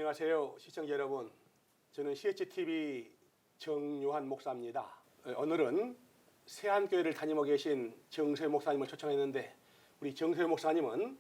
안녕하세요, 시청자 여러분. 저는 CHTV 정요한 목사입니다. 오늘은 세안교회를 다니고 계신 정세 목사님을 초청했는데, 우리 정세 목사님은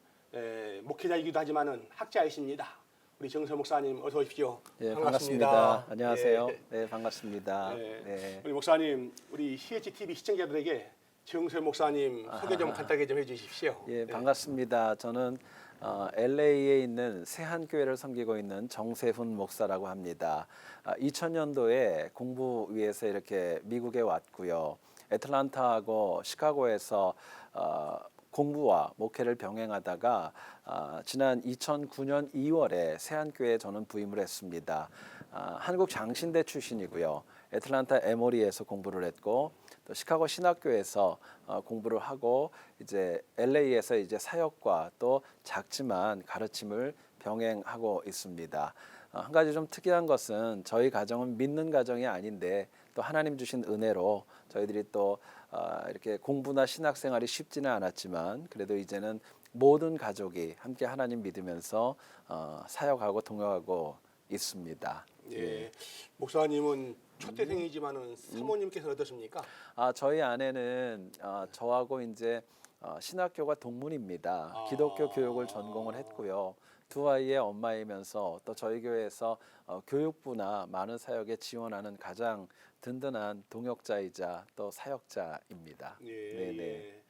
목회자이기도 하지만은 학자이십니다. 우리 정세 목사님 어서 오십시오. 예, 반갑습니다. 안녕하세요. 예. 네, 반갑습니다. 네. 네. 우리 목사님, 우리 CHTV 시청자들에게 정세 목사님 소개 좀 간단하게 좀 해주십시오. 예, 반갑습니다. 저는 LA에 있는 세한교회를 섬기고 있는 정세훈 목사라고 합니다. 2000년도에 공부 위해서 이렇게 미국에 왔고요. 애틀란타하고 시카고에서 공부와 목회를 병행하다가 지난 2009년 2월에 세한교회에 저는 부임을 했습니다. 한국 장신대 출신이고요. 애틀란타 에모리에서 공부를 했고 또 시카고 신학교에서 공부를 하고 이제 LA에서 이제 사역과 또 작지만 가르침을 병행하고 있습니다. 한 가지 좀 특이한 것은 저희 가정은 믿는 가정이 아닌데 또 하나님 주신 은혜로 저희들이 또 이렇게 공부나 신학생활이 쉽지는 않았지만 그래도 이제는 모든 가족이 함께 하나님 믿으면서 사역하고 동역하고 있습니다. 예. 목사님은 초대생이지만은 사모님께서 어떠십니까? 저희 아내는 저하고 이제 신학교가 동문입니다. 기독교 교육을 전공을 했고요. 두 아이의 엄마이면서 또 저희 교회에서 교육부나 많은 사역에 지원하는 가장 든든한 동역자이자 또 사역자입니다. 예. 네네. 예.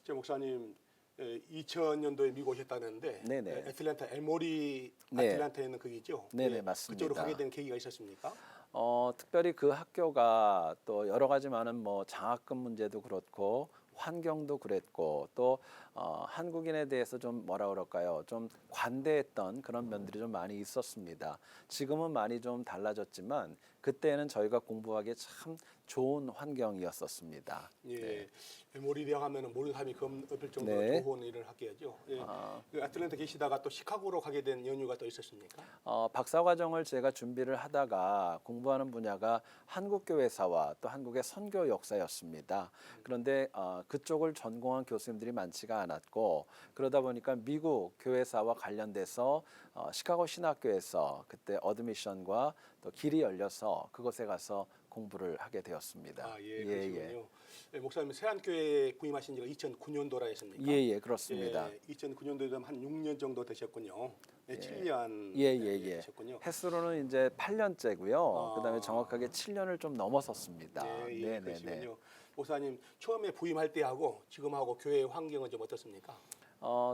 저 목사님 2000년도에 미국 오셨다는데 네네. 애틀랜타 에모리 네. 애틀랜타에 있는 거기죠? 네네, 예. 맞습니다. 그쪽으로 가게 된 계기가 있었습니까? 특별히 그 학교가 또 여러 가지 많은 뭐 장학금 문제도 그렇고 환경도 그랬고 또 한국인에 대해서 좀 뭐라 그럴까요? 좀 관대했던 그런 면들이 좀 많이 있었습니다. 지금은 많이 좀 달라졌지만 그때는 저희가 공부하기에 참 좋은 환경이었었습니다. 예. 네. 에모리 대학 하면은 모르는 사람이 없을 정도로 네. 좋은 일을 학교죠. 예. 그 애틀랜타 계시다가 또 시카고로 가게 된 연유가 또 있었습니까? 박사과정을 제가 준비를 하다가 공부하는 분야가 한국교회사와 또 한국의 선교 역사였습니다. 그런데 그쪽을 전공한 교수님들이 많지가 않았고 그러다 보니까 미국 교회사와 관련돼서 시카고 신학교에서 그때 어드미션과 또 길이 열려서 그곳에 가서 공부를 하게 되었습니다. 예, 그러시군요. 예, 목사님 세안교회에 부임하신 지가 2009년도라 했습니까? 예, 그렇습니다. 예, 2009년도에 한 6년 정도 되셨군요. 네, 7년 예. 되셨군요. 횟수로는 이제 8년째고요. 그다음에 정확하게 7년을 좀 넘어섰습니다. 네, 그러시군요. 목사님 처음에 부임할 때하고 지금하고 교회 환경은 좀 어떻습니까?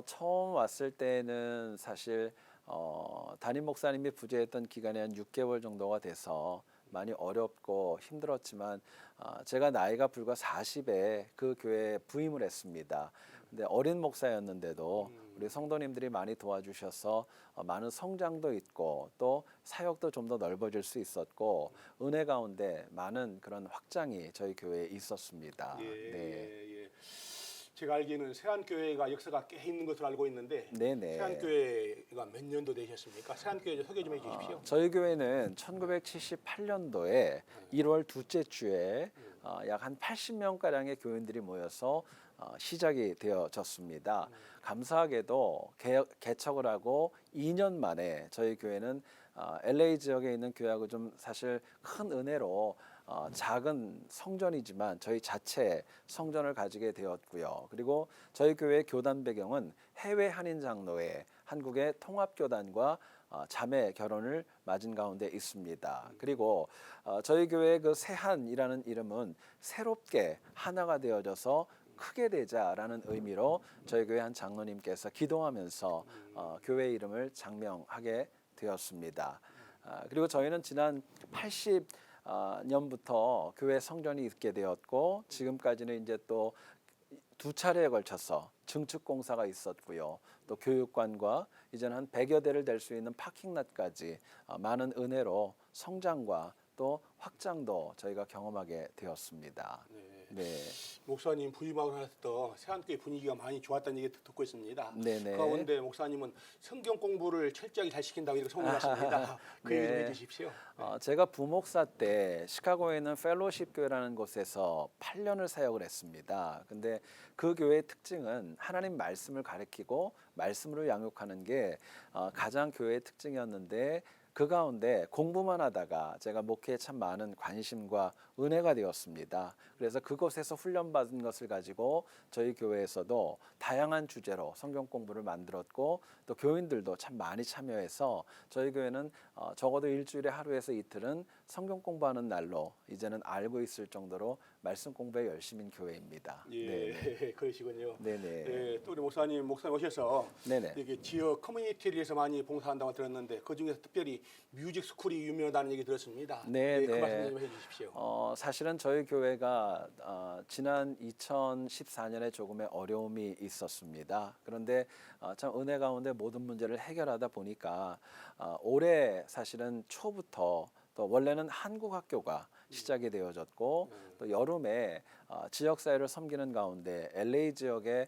처음 왔을 때는 사실 담임 목사님이 부재했던 기간이 한 6개월 정도가 돼서 많이 어렵고 힘들었지만 제가 나이가 불과 40에 그 교회에 부임을 했습니다. 근데 어린 목사였는데도 우리 성도님들이 많이 도와주셔서 많은 성장도 있고 또 사역도 좀 더 넓어질 수 있었고 은혜 가운데 많은 그런 확장이 저희 교회에 있었습니다. 예. 제가 알기에는 세안교회가 역사가 꽤 있는 것으로 알고 있는데 네네. 세안교회가 몇 년도 되셨습니까? 세안교회 좀 소개 좀 해주십시오. 저희 교회는 1978년도에 1월 둘째 주에 약 한 80명 가량의 교인들이 모여서 시작이 되어졌습니다. 감사하게도 개척을 하고 2년 만에 저희 교회는 LA 지역에 있는 교회하고 좀 사실 큰 은혜로 작은 성전이지만 저희 자체 성전을 가지게 되었고요. 그리고 저희 교회의 교단 배경은 해외 한인 장로회 한국의 통합교단과 자매 결혼을 맞은 가운데 있습니다. 그리고 저희 교회의 그 세한이라는 이름은 새롭게 하나가 되어져서 크게 되자라는 의미로 저희 교회 한 장로님께서 기도하면서 교회 이름을 장명하게 되었습니다. 그리고 저희는 지난 80년부터 교회 성전이 있게 되었고 지금까지는 이제 또 두 차례에 걸쳐서 증축 공사가 있었고요. 또 교육관과 이제는 한 100여 대를 댈 수 있는 파킹랏까지 많은 은혜로 성장과 또 확장도 저희가 경험하게 되었습니다. 네. 목사님 부임하고 나서 세안교회 분위기가 많이 좋았다는 얘기 듣고 있습니다. 네네. 그 가운데 목사님은 성경 공부를 철저하게 잘 시킨다고 이렇게 소문났습니다. 그 얘기 좀 해주십시오. 제가 부목사 때 시카고에 있는 펠로십 교회라는 곳에서 8년을 사역을 했습니다. 근데 그 교회의 특징은 하나님 말씀을 가르치고 말씀으로 양육하는 게 가장 교회의 특징이었는데 그 가운데 공부만 하다가 제가 목회에 참 많은 관심과 은혜가 되었습니다. 그래서 그곳에서 훈련받은 것을 가지고 저희 교회에서도 다양한 주제로 성경 공부를 만들었고 또 교인들도 참 많이 참여해서 저희 교회는 적어도 일주일에 하루에서 이틀은 성경 공부하는 날로 이제는 알고 있을 정도로 말씀 공부에 열심인 교회입니다. 예, 네네. 그러시군요. 네네. 예, 또 우리 목사님 오셔서 네네. 이게 지역 커뮤니티를 위해서 많이 봉사한다고 들었는데 그 중에서 특별히 뮤직 스쿨이 유명하다는 얘기 들었습니다. 네, 예, 그 네. 말씀 좀 해주십시오. 사실은 저희 교회가 지난 2014년에 조금의 어려움이 있었습니다. 그런데 참 은혜 가운데 모든 문제를 해결하다 보니까 올해 사실은 초부터 또 원래는 한국 학교가 시작이 되어졌고 또 여름에 지역 사회를 섬기는 가운데 LA 지역의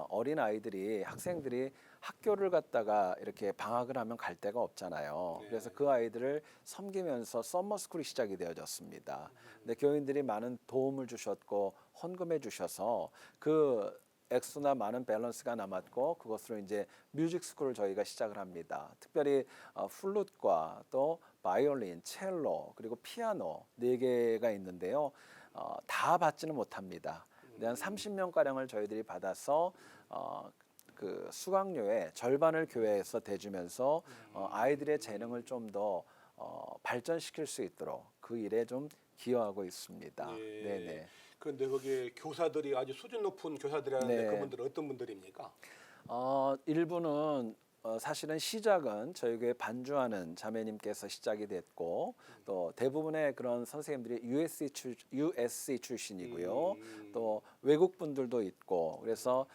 어린 아이들이 학생들이 학교를 갔다가 이렇게 방학을 하면 갈 데가 없잖아요. 그래서 그 아이들을 섬기면서 서머스쿨이 시작이 되어졌습니다. 근데 교인들이 많은 도움을 주셨고 헌금해 주셔서 그 액수나 많은 밸런스가 남았고 그것으로 이제 뮤직 스쿨을 저희가 시작을 합니다. 특별히 플룻과 또 바이올린, 첼로 그리고 피아노 4개가 있는데요. 다 받지는 못합니다. 근데 한 30명 가량을 저희들이 받아서 그 수강료의 절반을 교회에서 대주면서 아이들의 재능을 좀 더 발전시킬 수 있도록 그 일에 좀 기여하고 있습니다. 예. 네네. 그런데 거기에 교사들이 아주 수준 높은 교사들이라는데 네. 그분들은 어떤 분들입니까? 일부는 사실은 시작은 저희 교회 반주하는 자매님께서 시작이 됐고 또 대부분의 그런 선생님들이 USC 출신이고요. 또 외국 분들도 있고 그래서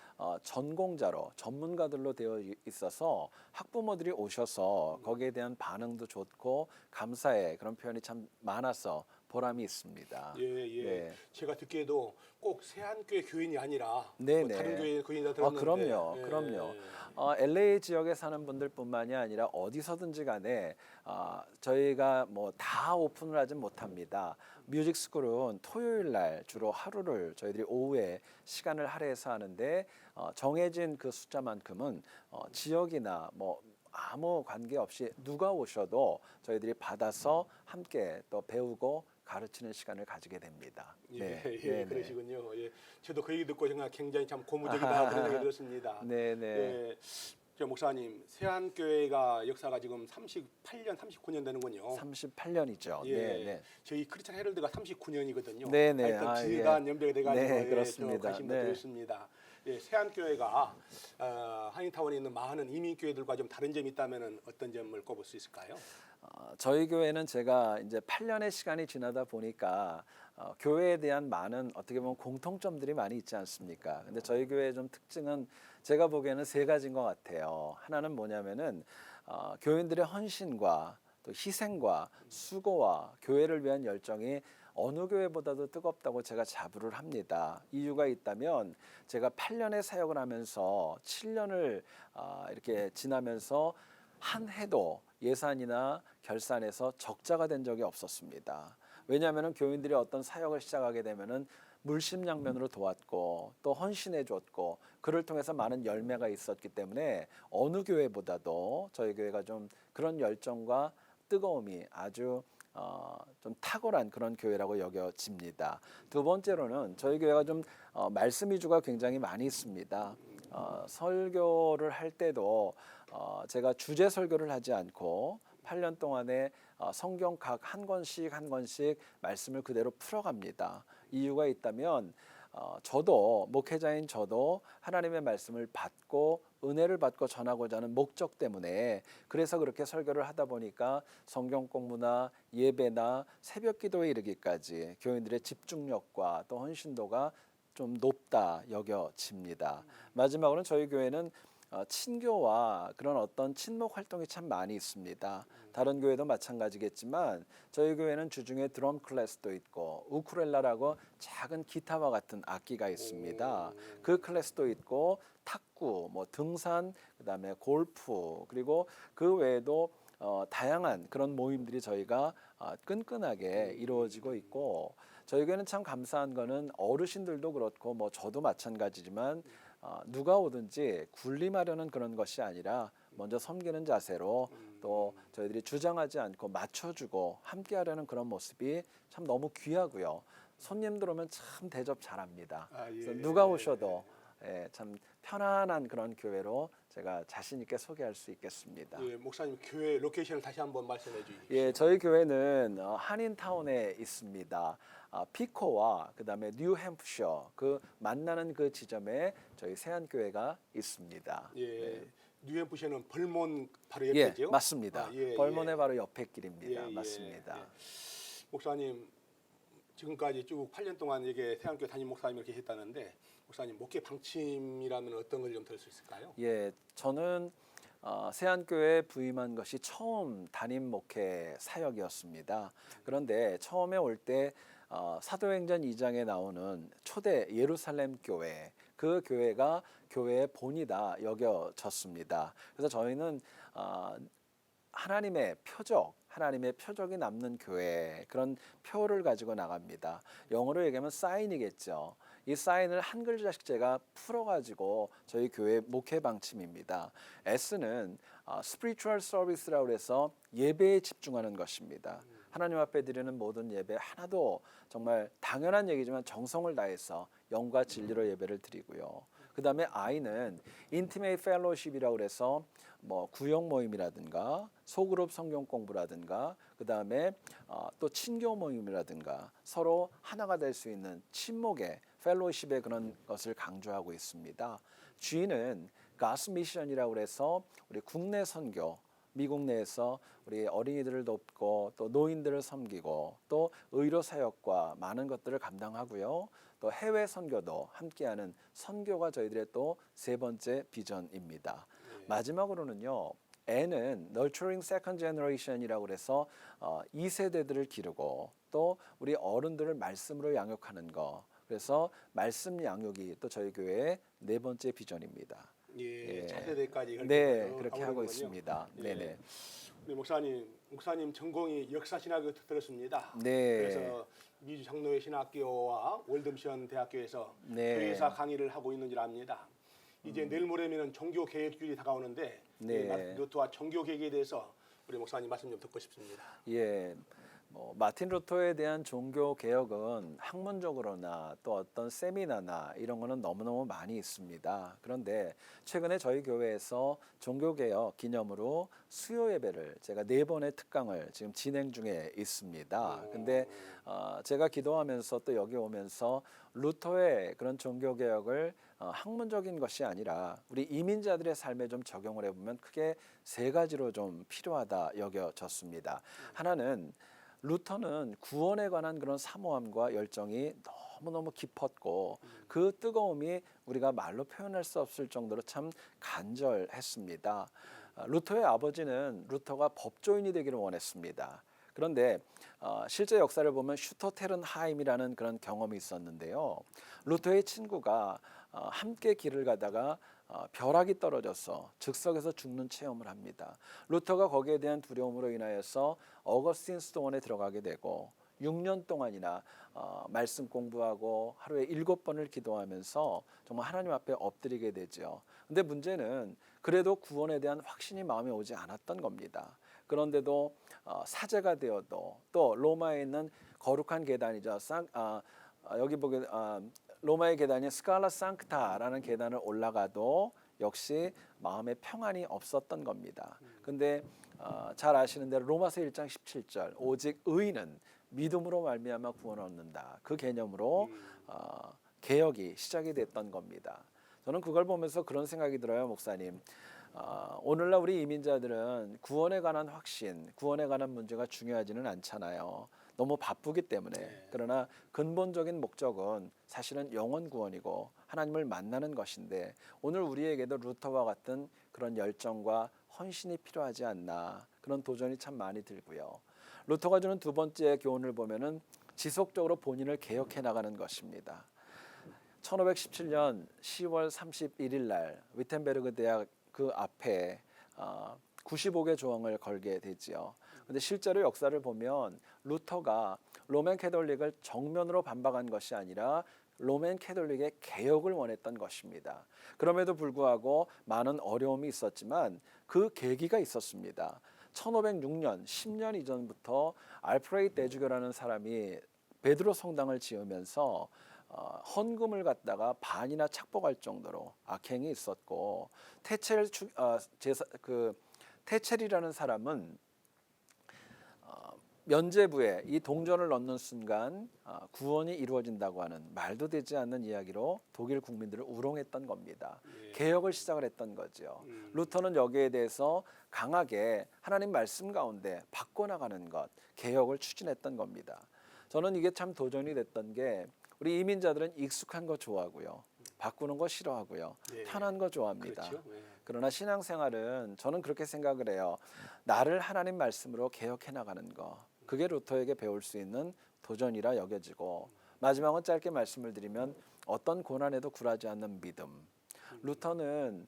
전공자로 전문가들로 되어 있어서 학부모들이 오셔서 거기에 대한 반응도 좋고 감사의 그런 표현이 참 많아서 보람이 있습니다. 예, 예. 네. 제가 듣기에도 꼭 세안교회 교인이 아니라 네, 뭐 네. 다른 교회 교인이다 들었는데. 그럼요, 예. 그럼요. LA 지역에 사는 분들뿐만이 아니라 어디서든지 간에 저희가 뭐 다 오픈을 하진 못합니다. 뮤직 스쿨은 토요일 날 주로 하루를 저희들이 오후에 시간을 할애해서 하는데 정해진 그 숫자만큼은 지역이나 뭐 아무 관계없이 누가 오셔도 저희들이 받아서 함께 또 배우고 가르치는 시간을 가지게 됩니다. 예, 네, 예, 네, 네. 그러시군요. 예, 저도 그 얘기 듣고 정말 굉장히 참 고무적이다 그런 생각이 들었습니다. 네, 네. 예, 저 목사님, 세안교회가 역사가 지금 38년, 39년 되는군요. 38년이죠. 예, 네, 네. 저희 크리스찬 헤럴드가 39년이거든요. 네, 네. 하여튼 아, 길간 연배가 돼가지고 네, 예, 그렇습니다. 저 관심도 네. 들었습니다. 예, 세안교회가 한인타운에 있는 많은 이민교회들과 좀 다른 점이 있다면 어떤 점을 꼽을 수 있을까요? 저희 교회는 제가 이제 8년의 시간이 지나다 보니까 교회에 대한 많은 어떻게 보면 공통점들이 많이 있지 않습니까? 근데 저희 교회의 좀 특징은 제가 보기에는 3가지인 것 같아요. 하나는 뭐냐면은 교인들의 헌신과 또 희생과 수고와 교회를 위한 열정이 어느 교회보다도 뜨겁다고 제가 자부를 합니다. 이유가 있다면 제가 8년의 사역을 하면서 7년을 이렇게 지나면서 한 해도 예산이나 결산에서 적자가 된 적이 없었습니다. 왜냐하면 교인들이 어떤 사역을 시작하게 되면은 물심양면으로 도왔고 또 헌신해 줬고 그를 통해서 많은 열매가 있었기 때문에 어느 교회보다도 저희 교회가 좀 그런 열정과 뜨거움이 아주 좀 탁월한 그런 교회라고 여겨집니다. 두 번째로는 저희 교회가 좀 말씀 위주가 굉장히 많이 있습니다. 설교를 할 때도 제가 주제 설교를 하지 않고 8년 동안에 성경 각 한 권씩 한 권씩 말씀을 그대로 풀어갑니다. 이유가 있다면 저도 목회자인 저도 하나님의 말씀을 받고 은혜를 받고 전하고자 하는 목적 때문에 그래서 그렇게 설교를 하다 보니까 성경 공부나 예배나 새벽 기도에 이르기까지 교인들의 집중력과 또 헌신도가 좀 높다 여겨집니다. 마지막으로는 저희 교회는 친교와 그런 어떤 친목 활동이 참 많이 있습니다. 다른 교회도 마찬가지겠지만 저희 교회는 주중에 드럼 클래스도 있고 우쿨렐라라고 작은 기타와 같은 악기가 있습니다. 그 클래스도 있고 탁구, 뭐 등산, 그다음에 골프 그리고 그 외에도 다양한 그런 모임들이 저희가 끈끈하게 이루어지고 있고 저희 교회는 참 감사한 거는 어르신들도 그렇고 뭐 저도 마찬가지지만 누가 오든지 군림하려는 그런 것이 아니라 먼저 섬기는 자세로 또 저희들이 주장하지 않고 맞춰주고 함께하려는 그런 모습이 참 너무 귀하고요. 손님들 오면 참 대접 잘합니다. 그래서 누가 오셔도 참 편안한 그런 교회로 제가 자신 있게 소개할 수 있겠습니다. 예, 목사님 교회 로케이션을 다시 한번 말씀해 주십시오. 예, 저희 교회는 한인타운에 있습니다. 피코와 그다음에 뉴햄프셔 그 만나는 그 지점에 저희 세안교회가 있습니다. 예, 뉴햄프셔는 벌몬 바로 예, 옆이죠? 맞습니다. 예, 벌몬의 예. 바로 옆에 길입니다. 예, 맞습니다. 예. 목사님 지금까지 쭉 8년 동안 이게 세안교회 담임 목사님을 계셨다는데 목사님 목회 방침이라면 어떤 걸 좀 들 수 있을까요? 예, 저는 세안교회에 부임한 것이 처음 담임 목회 사역이었습니다. 그런데 처음에 올 때 사도행전 2장에 나오는 초대 예루살렘 교회 그 교회가 교회의 본이다 여겨졌습니다. 그래서 저희는 하나님의 표적, 하나님의 표적이 남는 교회 그런 표를 가지고 나갑니다. 영어로 얘기하면 사인이겠죠. 이 사인을 한 글자씩 제가 풀어가지고 저희 교회 목회 방침입니다. S는 spiritual service라고 해서 예배에 집중하는 것입니다. 하나님 앞에 드리는 모든 예배 하나도 정말 당연한 얘기지만 정성을 다해서 영과 진리로 예배를 드리고요. 그 다음에 I는 intimate fellowship이라고 해서 뭐 구역 모임이라든가 소그룹 성경 공부라든가 그 다음에 또 친교 모임이라든가 서로 하나가 될 수 있는 친목의 펠로십의 그런 것을 강조하고 있습니다. G는 가스 미션이라고 해서 우리 국내 선교 미국 내에서 우리 어린이들을 돕고 또 노인들을 섬기고 또 의료 사역과 많은 것들을 감당하고요. 또 해외 선교도 함께하는 선교가 저희들의 또 세 번째 비전입니다. 마지막으로는요. N은 Nurturing Second Generation이라고 해서 2세대들을 기르고 또 우리 어른들을 말씀으로 양육하는 거. 그래서 말씀 양육이 또 저희 교회의 네 번째 비전입니다. 예, 차세대까지 네, 그렇게 하고 있습니다. 예. 네네. 우리 목사님 전공이 역사신학을 들었습니다. 네. 그래서 미주 장로회 신학교와 월드미션 대학교에서 네. 교회사 강의를 하고 있는 줄 압니다. 이제 내일 모레면은 종교 개혁주일이 다가오는데 네. 마틴 루터와 종교 개혁에 대해서 우리 목사님 말씀 좀 듣고 싶습니다. 예. 마틴 루터에 대한 종교 개혁은 학문적으로나 또 어떤 세미나나 이런 거는 너무너무 많이 있습니다. 그런데 최근에 저희 교회에서 종교 개혁 기념으로 수요 예배를 제가 4번의 특강을 지금 진행 중에 있습니다. 근데 제가 기도하면서 또 여기 오면서 루터의 그런 종교 개혁을 학문적인 것이 아니라 우리 이민자들의 삶에 좀 적용을 해보면 크게 3가지로 좀 필요하다 여겨졌습니다. 하나는 루터는 구원에 관한 그런 사모함과 열정이 너무너무 깊었고 그 뜨거움이 우리가 말로 표현할 수 없을 정도로 참 간절했습니다. 루터의 아버지는 루터가 법조인이 되기를 원했습니다. 그런데 실제 역사를 보면 슈터테른하임이라는 그런 경험이 있었는데요. 루터의 친구가 함께 길을 가다가 벼락이 떨어져서 즉석에서 죽는 체험을 합니다. 루터가 거기에 대한 두려움으로 인하여서 어거스틴 스톤에 들어가게 되고 6년 동안이나 말씀 공부하고 하루에 7번을 기도하면서 정말 하나님 앞에 엎드리게 되죠. 근데 문제는 그래도 구원에 대한 확신이 마음에 오지 않았던 겁니다. 그런데도 사제가 되어도 또 로마에 있는 거룩한 계단이죠. 여기 보게 로마의 계단이 스칼라 상크타라는 계단을 올라가도 역시 마음에 평안이 없었던 겁니다. 근데 잘 아시는 대로 로마서 1장 17절 오직 의인은 믿음으로 말미암아 구원을 얻는다. 그 개념으로 개혁이 시작이 됐던 겁니다. 저는 그걸 보면서 그런 생각이 들어요, 목사님. 오늘날 우리 이민자들은 구원에 관한 확신, 구원에 관한 문제가 중요하지는 않잖아요. 너무 바쁘기 때문에. 그러나 근본적인 목적은 사실은 영혼 구원이고 하나님을 만나는 것인데 오늘 우리에게도 루터와 같은 그런 열정과 헌신이 필요하지 않나 그런 도전이 참 많이 들고요. 루터가 주는 두 번째 교훈을 보면은 지속적으로 본인을 개혁해 나가는 것입니다. 1517년 10월 31일 날 위텐베르그 대학 그 앞에 95개 조항을 걸게 되지요. 근데 실제로 역사를 보면 루터가 로맨 캐톨릭을 정면으로 반박한 것이 아니라 로맨 캐톨릭의 개혁을 원했던 것입니다. 그럼에도 불구하고 많은 어려움이 있었지만 그 계기가 있었습니다. 1506년 10년 이전부터 알프레이 대주교라는 사람이 베드로 성당을 지으면서 헌금을 갖다가 반이나 착복할 정도로 악행이 있었고 테첼이라는 사람은 면죄부에 이 동전을 넣는 순간 구원이 이루어진다고 하는 말도 되지 않는 이야기로 독일 국민들을 우롱했던 겁니다. 예. 개혁을 시작을 했던 거죠. 루터는 여기에 대해서 강하게 하나님 말씀 가운데 바꿔나가는 것, 개혁을 추진했던 겁니다. 저는 이게 참 도전이 됐던 게 우리 이민자들은 익숙한 거 좋아하고요. 바꾸는 거 싫어하고요. 예. 편한 거 좋아합니다. 그렇죠. 예. 그러나 신앙생활은 저는 그렇게 생각을 해요. 나를 하나님 말씀으로 개혁해 나가는 거. 그게 루터에게 배울 수 있는 도전이라 여겨지고 마지막은 짧게 말씀을 드리면 어떤 고난에도 굴하지 않는 믿음. 루터는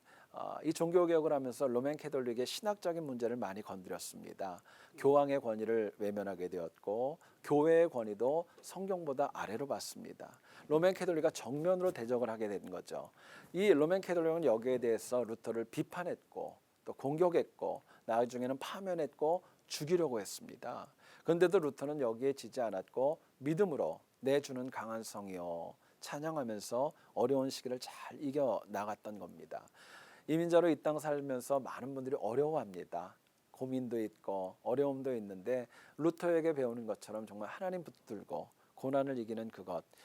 이 종교개혁을 하면서 로맨 캐톨릭의 신학적인 문제를 많이 건드렸습니다. 교황의 권위를 외면하게 되었고 교회의 권위도 성경보다 아래로 봤습니다. 로맨 캐톨릭과 정면으로 대적을 하게 된 거죠. 이 로맨 캐톨릭은 여기에 대해서 루터를 비판했고 또 공격했고 나중에는 파면했고 죽이려고 했습니다. 그런데도 루터는 여기에 지지 않았고 믿음으로 내주는 강한 성이요 찬양하면서 어려운 시기를 잘 이겨 나갔던 겁니다. 이민자로 이 땅 살면서 많은 분들이 어려워합니다. 고민도 있고 어려움도 있는데 루터에게 배우는 것처럼 정말 하나님 붙들고 고난을 이기는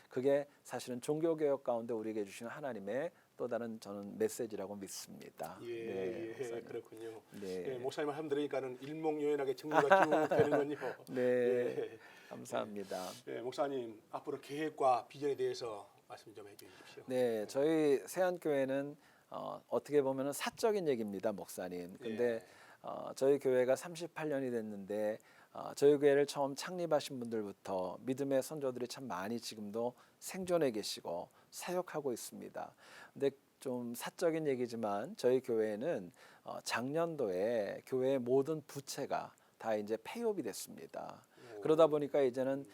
그게 사실은 종교개혁 가운데 우리에게 주시는 하나님의 또 다른 저는 메시지라고 믿습니다. 예, 목사님. 그렇군요. 네. 예, 목사님 말씀 들으니까는 일목요연하게 증거가 쭉 되는군요. 네, 예. 감사합니다. 예, 목사님 앞으로 계획과 비전에 대해서 말씀 좀 해주십시오. 네, 저희 세안교회는 어떻게 보면은 사적인 얘기입니다, 목사님. 근데 저희 교회가 38년이 됐는데 저희 교회를 처음 창립하신 분들부터 믿음의 선조들이 참 많이 지금도 생존해 계시고 사역하고 있습니다. 근데 좀 사적인 얘기지만 저희 교회는 작년도에 교회의 모든 부채가 다 이제 폐업이 됐습니다. 그러다 보니까 이제는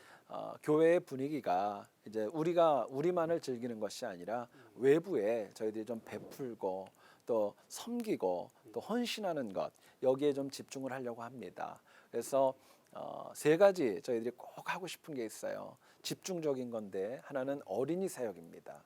교회의 분위기가 이제 우리만을 즐기는 것이 아니라 외부에 저희들이 좀 베풀고 또 섬기고 또 헌신하는 것 여기에 좀 집중을 하려고 합니다. 그래서 세 가지 저희들이 꼭 하고 싶은 게 있어요. 집중적인 건데 하나는 어린이 사역입니다.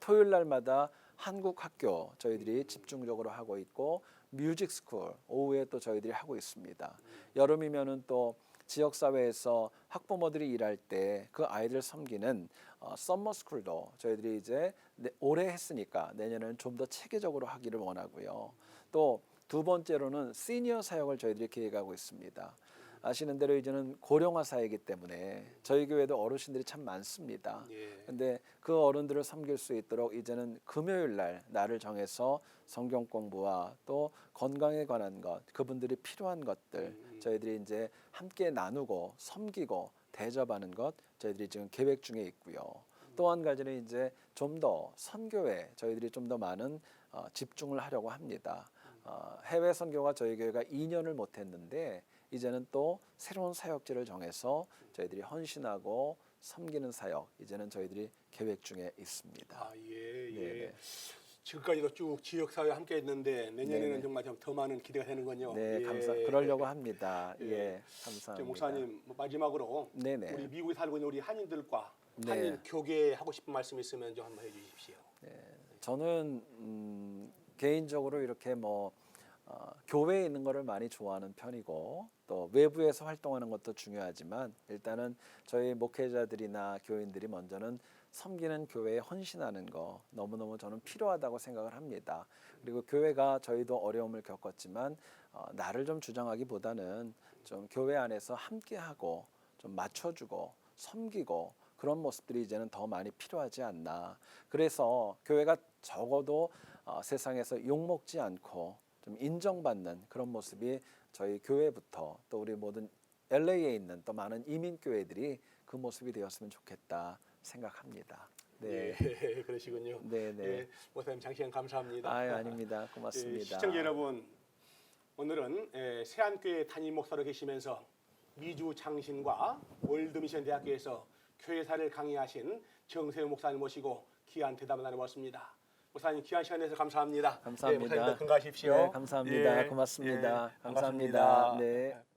토요일 날마다 한국 학교 저희들이 집중적으로 하고 있고 뮤직 스쿨 오후에 또 저희들이 하고 있습니다. 여름이면은 또 지역 사회에서 학부모들이 일할 때 그 아이들 섬기는 썸머 스쿨도 저희들이 이제 올해 했으니까 내년에는 좀 더 체계적으로 하기를 원하고요. 또 두 번째로는 시니어 사역을 저희들이 계획하고 있습니다. 아시는 대로 이제는 고령화 사회이기 때문에 저희 교회도 어르신들이 참 많습니다. 근데 그 어른들을 섬길 수 있도록 이제는 금요일 날 날을 정해서 성경 공부와 또 건강에 관한 것, 그분들이 필요한 것들 저희들이 이제 함께 나누고 섬기고 대접하는 것 저희들이 지금 계획 중에 있고요. 또 한 가지는 이제 좀 더 선교에 저희들이 좀 더 많은 집중을 하려고 합니다. 해외 선교가 저희 교회가 2년을 못했는데 이제는 또 새로운 사역지를 정해서 저희들이 헌신하고 섬기는 사역 이제는 저희들이 계획 중에 있습니다. 예. 지금까지도 쭉 지역 사회 함께 했는데 내년에는 네네. 정말 좀 더 많은 기대가 되는군요. 네, 그러려고 합니다. 감사합니다. 목사님 마지막으로 네네. 우리 미국에 살고 있는 우리 한인들과 네. 한인 교계 하고 싶은 말씀 있으면 좀 한번 해주십시오. 저는 개인적으로 이렇게 교회에 있는 것을 많이 좋아하는 편이고 또 외부에서 활동하는 것도 중요하지만 일단은 저희 목회자들이나 교인들이 먼저는 섬기는 교회에 헌신하는 거 너무너무 저는 필요하다고 생각을 합니다. 그리고 교회가 저희도 어려움을 겪었지만 나를 좀 주장하기보다는 좀 교회 안에서 함께하고 좀 맞춰주고 섬기고 그런 모습들이 이제는 더 많이 필요하지 않나. 그래서 교회가 적어도 세상에서 욕먹지 않고 좀 인정받는 그런 모습이 저희 교회부터 또 우리 모든 LA에 있는 또 많은 이민 교회들이 그 모습이 되었으면 좋겠다 생각합니다. 네. 예, 그러시군요. 네네. 예, 목사님 장시간 감사합니다. 아닙니다. 고맙습니다. 시청자 여러분, 오늘은 세안교회 담임 목사로 계시면서 미주 장신과 월드미션 대학교에서 교회사를 강의하신 정세훈 목사님 모시고 귀한 대담을 나눠봤습니다. 목사님 귀한 시간 내서 감사합니다. 감사합니다. 네, 목사님들 건강하십시오. 네, 감사합니다. 예, 고맙습니다. 예, 감사합니다. 반갑습니다. 네.